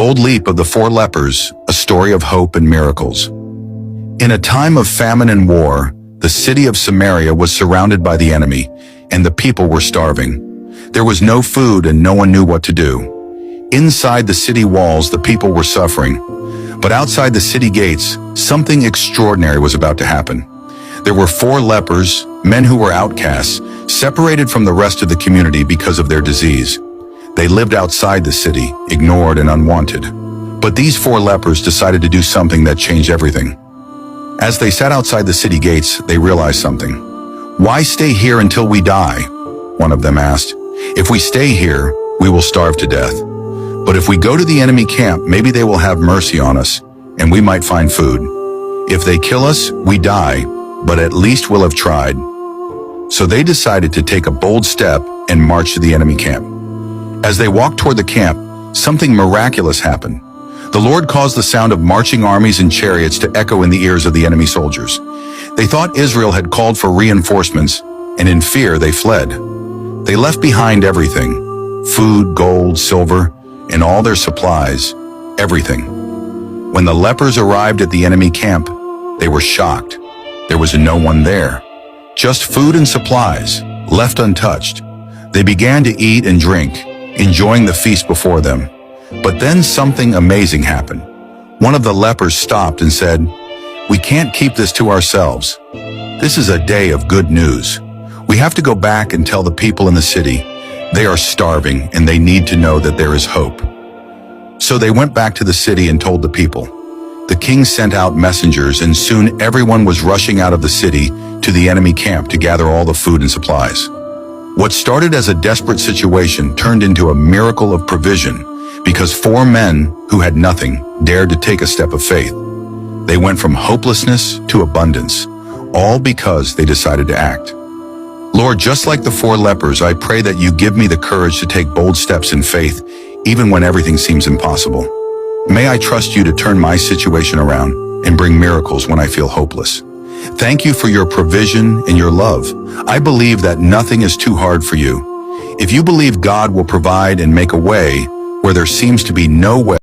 bold leap of the four lepers, a story of hope and miracles. In a time of famine and war, the city of Samaria was surrounded by the enemy, and the people were starving. There was no food and no one knew what to do. Inside the city walls, the people were suffering. But outside the city gates, something extraordinary was about to happen. There were four lepers, men who were outcasts, separated from the rest of the community because of their disease. They lived outside the city, ignored and unwanted. But these four lepers decided to do something that changed everything. As they sat outside the city gates, they realized something. "Why stay here until we die?" one of them asked. "If we stay here, we will starve to death. But if we go to the enemy camp, maybe they will have mercy on us, and we might find food. If they kill us, we die, but at least we'll have tried." So they decided to take a bold step and march to the enemy camp. As they walked toward the camp, something miraculous happened. The Lord caused the sound of marching armies and chariots to echo in the ears of the enemy soldiers. They thought Israel had called for reinforcements, and in fear they fled. They left behind everything: food, gold, silver, and all their supplies, everything. When the lepers arrived at the enemy camp, they were shocked. There was no one there. Just food and supplies, left untouched. They began to eat and drink, enjoying the feast before them. But then something amazing happened. One of the lepers stopped and said, "We can't keep this to ourselves. This is a day of good news. We have to go back and tell the people in the city. They are starving and they need to know that there is hope." So they went back to the city and told the people. The king sent out messengers, and soon everyone was rushing out of the city to the enemy camp to gather all the food and supplies. What started as a desperate situation turned into a miracle of provision, because four men who had nothing dared to take a step of faith. They went from hopelessness to abundance, all because they decided to act. Lord, just like the four lepers, I pray that you give me the courage to take bold steps in faith, even when everything seems impossible. May I trust you to turn my situation around and bring miracles when I feel hopeless. Thank you for your provision and your love. I believe that nothing is too hard for you. If you believe God will provide and make a way where there seems to be no way,